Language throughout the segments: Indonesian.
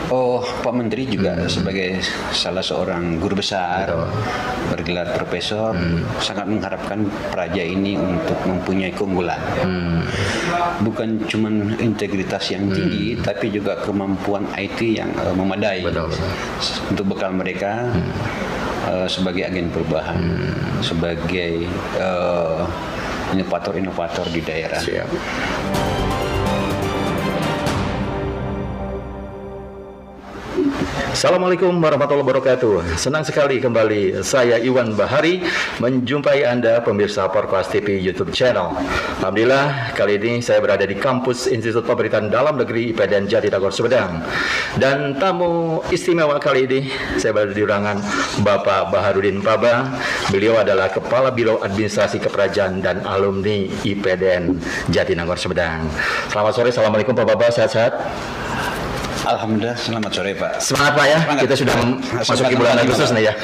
Oh, Pak Menteri juga sebagai salah seorang guru besar bergelar profesor sangat mengharapkan Praja ini untuk mempunyai keunggulan. Bukan cuma integritas yang tinggi, tapi juga kemampuan IT yang memadai. Betul. Untuk bekal mereka sebagai agen perubahan, sebagai inovator-inovator di daerah. Siap. Assalamualaikum warahmatullahi wabarakatuh. Senang sekali kembali saya Iwan Bahari menjumpai Anda pemirsa Porkoas TV YouTube channel. Alhamdulillah kali ini saya berada di kampus Institut Pemerintahan Dalam Negeri IPDN Jatinangor Sumedang. Dan tamu istimewa kali ini saya berada di ruangan Bapak Baharudin Paba. Beliau adalah Kepala Biro Administrasi Keperajaan dan Alumni IPDN Jatinangor Sumedang. Selamat sore, Assalamualaikum Pak Baba, sehat-sehat? Alhamdulillah, selamat sore Pak. Semangat Pak ya, Semangat. kita sudah memasuki bulan Agustus nih ya.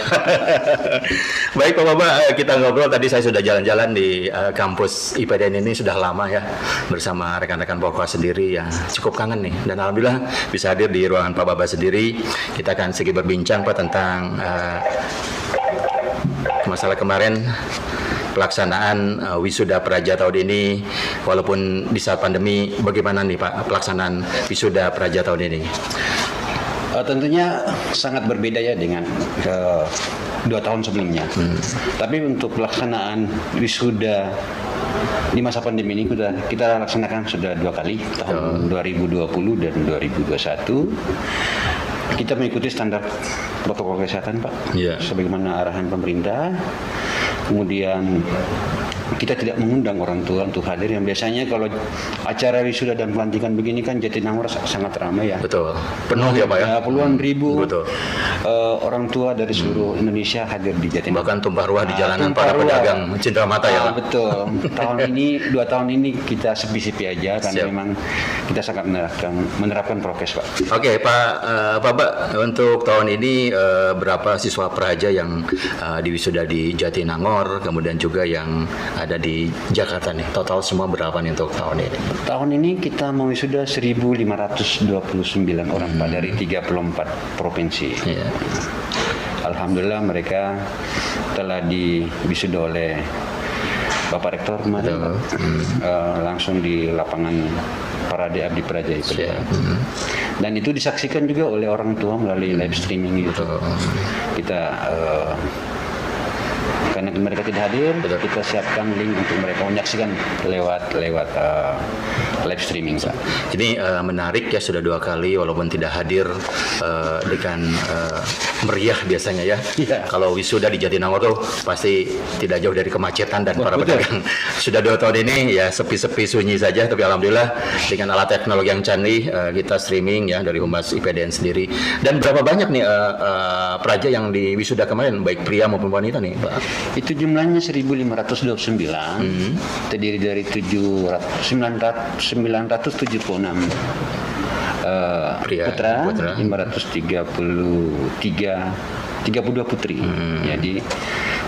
Baik Pak Bapak, kita ngobrol tadi saya sudah jalan-jalan di kampus IPDN ini sudah lama ya, bersama rekan-rekan Porkoas sendiri ya, cukup kangen nih. Dan Alhamdulillah bisa hadir di ruangan Pak Bapak sendiri. Kita akan sedikit berbincang Pak tentang masalah kemarin pelaksanaan wisuda Praja tahun ini, walaupun di saat pandemi, bagaimana nih Pak pelaksanaan wisuda Praja tahun ini? Tentunya sangat berbeda ya dengan 2 tahun sebelumnya. Tapi untuk pelaksanaan wisuda di masa pandemi ini kita laksanakan sudah 2 kali, tahun 2020 dan 2021. Kita mengikuti standar protokol kesehatan Pak, sebagaimana arahan pemerintah. Kemudian kita tidak mengundang orang tua untuk hadir, yang biasanya kalau acara wisuda dan pelantikan begini kan Jatinangor sangat ramai ya. Betul, penuh ya Pak ya. Puluhan ribu orang tua dari seluruh Indonesia hadir di Jatinangor. Bahkan tumpah ruah di jalanan para pedagang cindera mata ya Pak. Betul. Dua tahun ini kita sepi-sepi aja karena memang kita sangat menerapkan prokes Pak. Oke Pak Baba, untuk tahun ini berapa siswa Praja yang diwisuda di Jatinangor, kemudian juga yang ada di Jakarta nih, total semua berapa nih untuk tahun ini? Tahun ini kita mewisuda 1.529 orang Pak dari 34 provinsi. Alhamdulillah mereka telah diwisuda oleh Bapak Rektor kemarin, langsung di lapangan Parade Abdi Praja itu. Dan itu disaksikan juga oleh orang tua melalui live streaming itu. Kita karena mereka tidak hadir, kita siapkan link untuk mereka menyaksikan lewat live streaming. Ini menarik ya, sudah 2 kali walaupun tidak hadir dengan meriah biasanya ya. Kalau wisuda di Jatinangor tuh pasti tidak jauh dari kemacetan dan para pedagang. Sudah 2 tahun ini ya sepi-sepi sunyi saja, tapi alhamdulillah dengan alat teknologi yang canggih kita streaming ya dari Humas IPDN sendiri. Dan berapa banyak nih Praja yang di wisuda kemarin, baik pria maupun wanita nih Pak? Itu jumlahnya 1.529, terdiri dari 976 putra, 532 putri. Jadi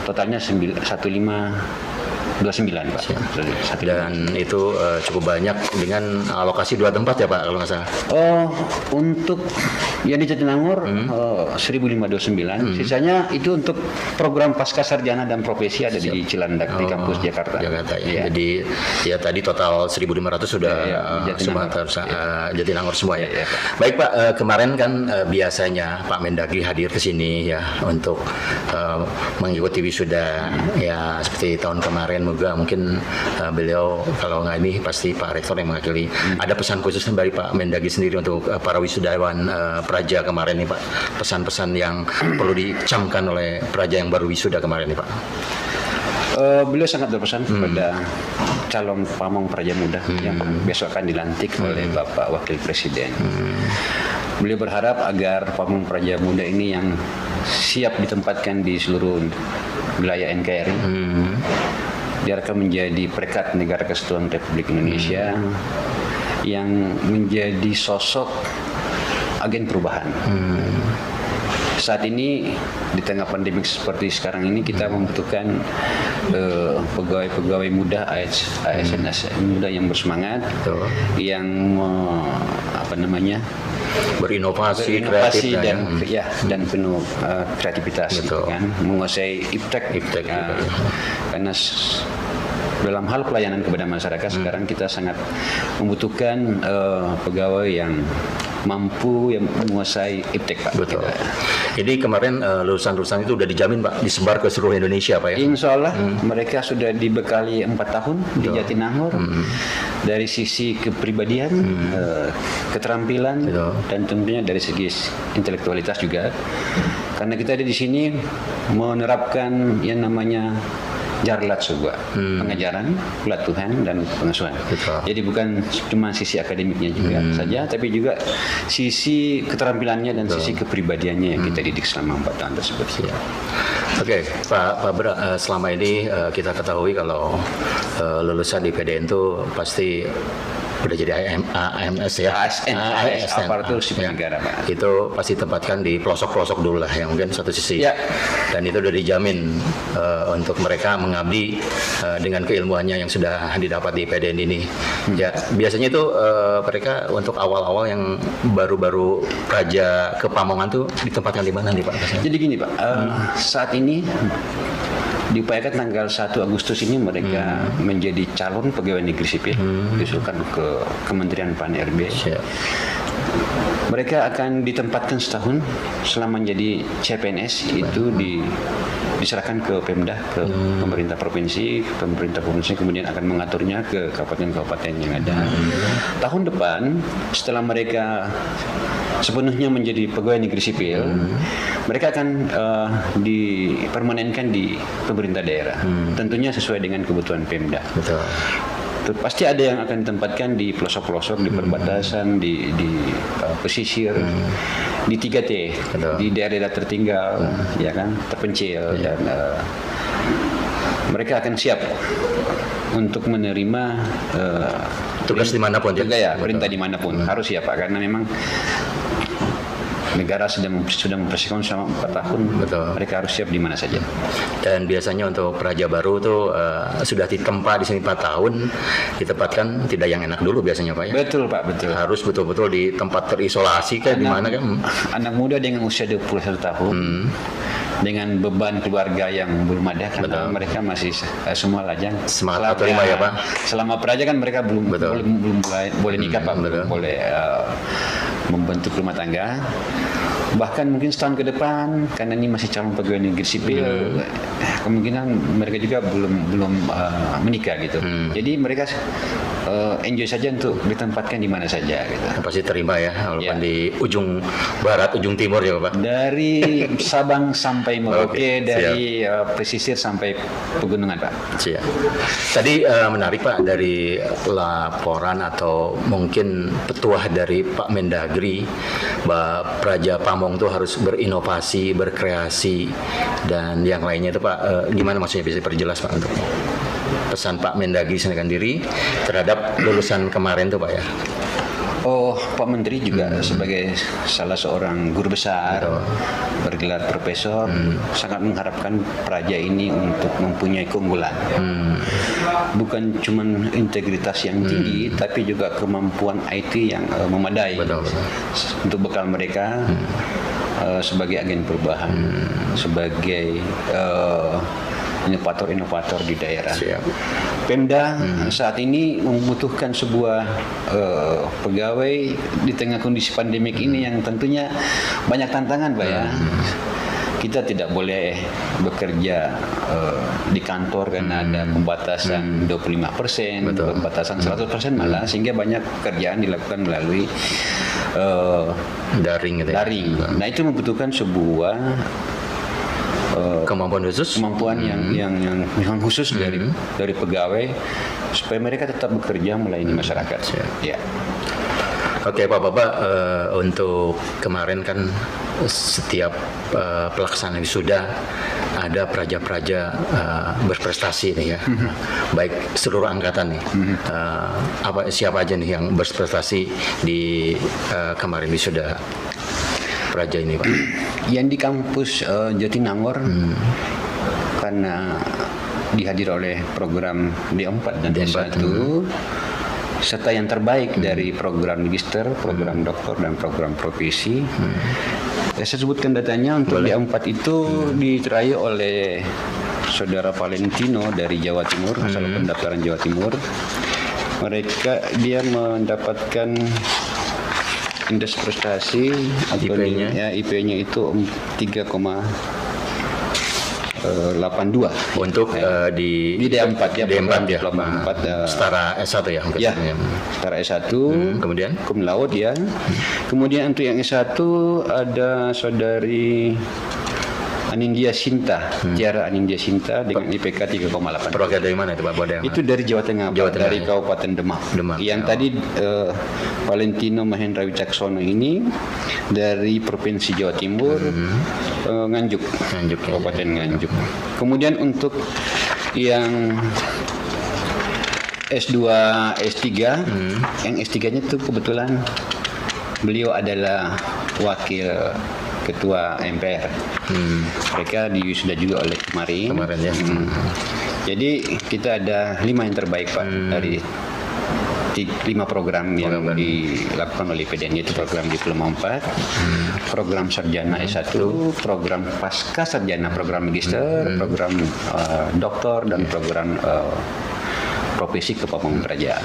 totalnya 1529 Pak. Dan itu cukup banyak dengan alokasi 2 tempat ya Pak kalau nggak salah. Untuk yang di Jatinangor 1.529, sisanya itu untuk program pasca sarjana dan profesi ada di Cilandak di kampus Jakarta. Ya. Jadi ya tadi total 1.500 sudah Jatinangor semua ya. Baik Pak, kemarin kan biasanya Pak Mendagri hadir ke sini ya untuk mengikuti wisuda ya seperti tahun kemarin. Mungkin beliau kalau nggak ini pasti Pak Rektor yang mewakili. Ada pesan khusus dari Pak Mendagri sendiri untuk para wisudawan Praja kemarin nih Pak. Pesan-pesan yang perlu dicamkan oleh Praja yang baru wisuda kemarin nih Pak. Beliau sangat berpesan kepada calon pamong Praja muda yang besok akan dilantik oleh Bapak Wakil Presiden. Beliau berharap agar pamong Praja muda ini yang siap ditempatkan di seluruh wilayah NKRI diharapkan menjadi perekat Negara Kesatuan Republik Indonesia yang menjadi sosok agen perubahan. Saat ini di tengah pandemi seperti sekarang ini kita membutuhkan pegawai-pegawai muda, ASN muda yang bersemangat, yang berinovasi, kreatif dan penuh kreativitas gitu Betul. kan, menguasai iptek Iptek juga, ya. karena dalam hal pelayanan kepada masyarakat sekarang kita sangat membutuhkan pegawai yang mampu, yang menguasai iptek, Pak. Betul. Kita. Jadi kemarin lulusan-lulusan itu udah dijamin Pak, disebar ke seluruh Indonesia Pak ya? Insya Allah mereka sudah dibekali 4 tahun di Jatinangor dari sisi kepribadian, keterampilan, Betul. dan tentunya dari segi intelektualitas juga. Karena kita ada di sini menerapkan yang namanya jarlat sebuah pengajaran, pelatihan dan pengasuhan. Betul. Jadi bukan cuma sisi akademiknya juga saja, tapi juga sisi keterampilannya dan sisi kepribadiannya yang kita didik selama 4 tahun tersebut. Ya. Oke, Pak Bra, selama ini kita ketahui kalau lulusan di PDN itu pasti udah jadi AMS ya, ASN, aparatur sipil negara, Pak. Itu pasti tempatkan di pelosok-pelosok dulu lah, yang mungkin satu sisi. Ya. Dan itu udah dijamin untuk mereka mengabdi dengan keilmuannya yang sudah didapat di PDN ini. Ya, biasanya itu mereka untuk awal-awal yang baru-baru praja ke Pamongan tuh ditempatkan di mana nih Pak? Jadi gini Pak, saat ini diupayakan tanggal 1 Agustus ini mereka menjadi calon pegawai negeri sipil, diusulkan ke Kementerian PAN-RB. Siap. Mereka akan ditempatkan setahun selama menjadi CPNS, itu diserahkan ke Pemda, ke pemerintah provinsi kemudian akan mengaturnya ke kabupaten-kabupaten yang ada. Tahun depan setelah mereka sepenuhnya menjadi pegawai negeri sipil, mereka akan dipermanenkan di pemerintah daerah, tentunya sesuai dengan kebutuhan Pemda. Betul. Pasti ada yang akan ditempatkan di pelosok-pelosok, di perbatasan, di pesisir, di 3T, Betul. di daerah-daerah tertinggal, ya kan, terpencil, dan mereka akan siap untuk menerima Tugas dimanapun ya? tugas ya, perintah dimanapun, harus siap Pak, karena memang negara sudah mempersiapkan selama 4 tahun. Betul. Mereka harus siap di mana saja. Dan biasanya untuk praja baru tuh sudah ditempa di sini 4 tahun, ditempatkan tidak yang enak dulu biasanya Pak ya? Betul Pak, betul. Harus betul-betul di tempat terisolasi kayak di mana kan? Anak muda dengan usia 21 tahun dengan beban keluarga yang belum ada, karena Betul. mereka masih semua lajang. Semangat terima ya Pak? Selama praja kan mereka belum Betul. boleh nikah Pak, belum boleh membentuk rumah tangga. Bahkan mungkin setahun ke depan, karena ini masih calon pegawai negeri sipil, kemungkinan mereka juga belum menikah gitu. Jadi mereka enjoy saja untuk ditempatkan di mana saja gitu. Pasti terima ya, walaupun Ya. di ujung barat, ujung timur ya Pak? Dari Sabang sampai Merauke, Oke, dari pesisir sampai pegunungan Pak. Siap. Tadi menarik Pak, dari laporan atau mungkin petuah dari Pak Mendagri bahwa Praja Pamong itu harus berinovasi, berkreasi, dan yang lainnya itu Pak, gimana maksudnya, bisa perjelas Pak untuk pesan Pak Mendagri sendiri terhadap lulusan kemarin tuh Pak ya? Oh, Pak Menteri juga sebagai salah seorang guru besar, bergelar profesor, sangat mengharapkan Praja ini untuk mempunyai keunggulan. Bukan cuma integritas yang tinggi, tapi juga kemampuan IT yang memadai. Betul. Untuk bekal mereka sebagai agen perubahan, sebagai inovator-inovator di daerah. Siap. Pemda saat ini membutuhkan sebuah pegawai di tengah kondisi pandemik ini yang tentunya banyak tantangan Pak ya. Kita tidak boleh bekerja di kantor karena ada pembatasan 25%, Betul. pembatasan 100% malah, sehingga banyak pekerjaan dilakukan melalui Daring gitu ya? daring. Nah, itu membutuhkan sebuah Kemampuan khusus? kemampuan yang khusus dari pegawai supaya mereka tetap bekerja melayani masyarakat. Ya. Oke Pak Bapak, untuk kemarin kan setiap pelaksanaan wisuda ada praja-praja berprestasi nih ya, baik seluruh angkatan nih. Siapa aja nih yang berprestasi di kemarin wisuda praja ini Pak? Yang di kampus Jatinangor karena dihadir oleh program D4 dan D1, serta yang terbaik dari program magister, program doktor dan program profesi. Saya sebutkan datanya untuk D4 itu diraih oleh Saudara Valentino dari Jawa Timur, asal pendaftaran Jawa Timur. Dia mendapatkan indeks prestasi atau IP-nya itu 3,82 untuk di D4 ya, D4 ya. setara S1 ya. Ya, setara S1, kemudian cum laude ya. Kemudian untuk yang S1 ada Saudari Anindya Sinta, Tiara Anindya Sinta dengan IPK 3,8. Program dari mana itu Pak Bodeng? Itu dari Jawa Tengah, dari Kabupaten Demak. Yang tadi Valentino Mahendra Wicaksono ini dari Provinsi Jawa Timur, Nganjuk, Kabupaten Nganjuk. Kemudian untuk yang S2, S3, yang S3-nya itu kebetulan beliau adalah wakil Ketua MPR. Mereka diwisuda juga oleh kemarin ya. Jadi kita ada 5 yang terbaik Pak dari 5 program yang dilakukan oleh PDN, yaitu program Diploma 4, program Sarjana S1, program Pasca Sarjana, program Magister, program Doktor, dan program profesi Kepamong Kerajaan.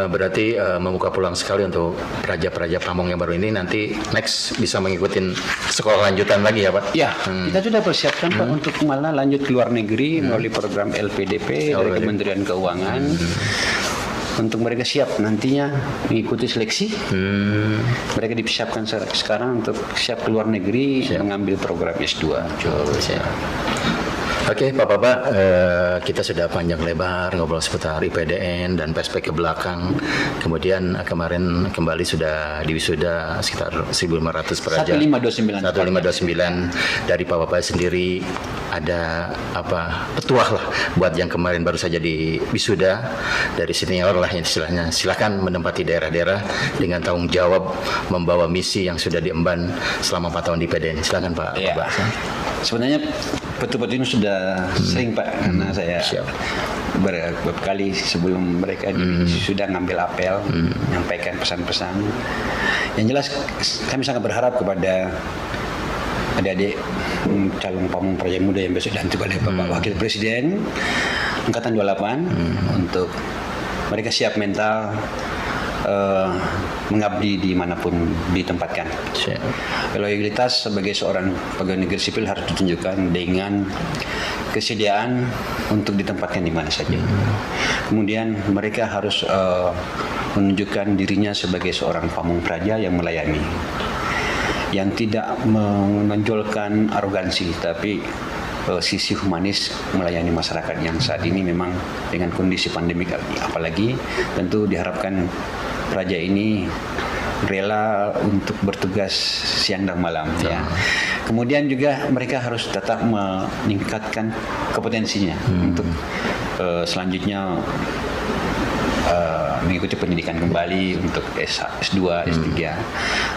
Berarti membuka peluang sekali untuk praja-praja Pamong yang baru ini nanti next bisa mengikuti sekolah lanjutan lagi ya Pak? Ya, kita sudah persiapkan Pak untuk malah lanjut ke luar negeri melalui program LPDP dari Kementerian Keuangan. Untuk mereka siap nantinya mengikuti seleksi, mereka dipersiapkan sekarang untuk siap ke luar negeri mengambil program S2. Oke, Bapak-Bapak, kita sudah panjang lebar ngobrol seputar IPDN dan perspektif ke belakang. Kemudian kemarin kembali sudah diwisuda sekitar 1.500 peraja. 1529 dari Bapak-Bapak sendiri. Ada petuah lah buat yang kemarin baru saja di wisuda, dari senior lah istilahnya. Silakan menempati daerah-daerah dengan tanggung jawab membawa misi yang sudah diemban selama 4 tahun di IPDN. Silakan Pak. Bapak. Sebenarnya betul-betul ini sudah sering Pak, karena saya beberapa kali sebelum mereka sudah ngambil apel, menyampaikan pesan-pesan. Yang jelas kami sangat berharap kepada adik-adik calon pamong praja muda yang besok dilantik oleh Bapak Wakil Presiden Angkatan 28 untuk mereka siap mental mengabdi dimanapun ditempatkan. Loyalitas sebagai seorang pegawai negeri sipil harus ditunjukkan dengan kesediaan untuk ditempatkan di mana saja. Kemudian mereka harus menunjukkan dirinya sebagai seorang pamong praja yang melayani, yang tidak menonjolkan arogansi, tapi sisi humanis melayani masyarakat yang saat ini memang dengan kondisi pandemik apalagi tentu diharapkan praja ini rela untuk bertugas siang dan malam ya. Kemudian juga mereka harus tetap meningkatkan kompetensinya untuk selanjutnya mengikuti pendidikan kembali untuk S2, S3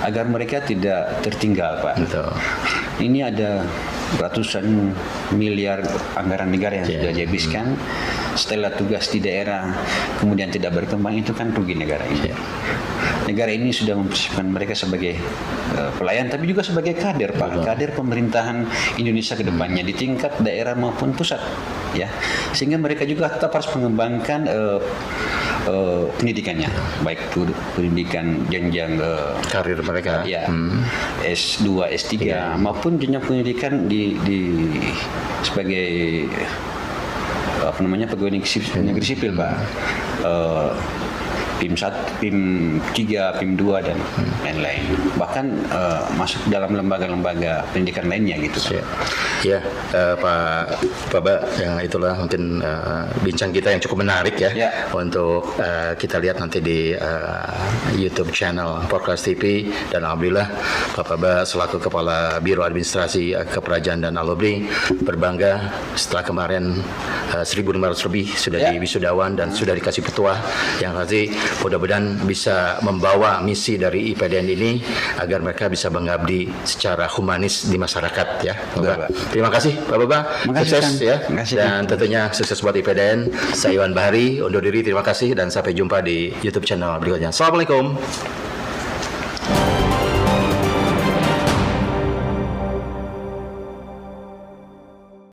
agar mereka tidak tertinggal Pak. Betul. Ini ada ratusan miliar anggaran negara yang sudah dihabiskan setelah tugas di daerah kemudian tidak berkembang, itu kan rugi negara ini. Negara ini sudah mempersiapkan mereka sebagai pelayan tapi juga sebagai kader Pak, kader pemerintahan Indonesia ke depannya di tingkat daerah maupun pusat ya. Sehingga mereka juga tetap harus mengembangkan pendidikannya, baik itu pendidikan jenjang karir mereka ya, S2, S3 maupun jenjang pendidikan di sebagai pegawai negeri sipil Pak. PIM 1, PIM 3, PIM 2 dan lain-lain. Bahkan masuk dalam lembaga-lembaga pendidikan lainnya gitu. Ya, Pak Baba, yang itulah mungkin bincang kita yang cukup menarik ya. Untuk kita lihat nanti di YouTube channel Podcast TV, dan alhamdulillah Pak Baba selaku Kepala Biro Administrasi Keperajaan dan Alumni berbangga setelah kemarin 1.500 lebih sudah Ya. di wisudawan dan sudah dikasih petuah yang nanti mudah-mudahan bisa membawa misi dari IPDN ini agar mereka bisa mengabdi secara humanis di masyarakat ya. Bapak. Terima kasih Pak Baba, Terima kasih, sukses Kang. ya, Terima kasih, dan tentunya sukses buat IPDN. Saya Iwan Bahari undur diri, terima kasih dan sampai jumpa di YouTube channel berikutnya. Assalamualaikum.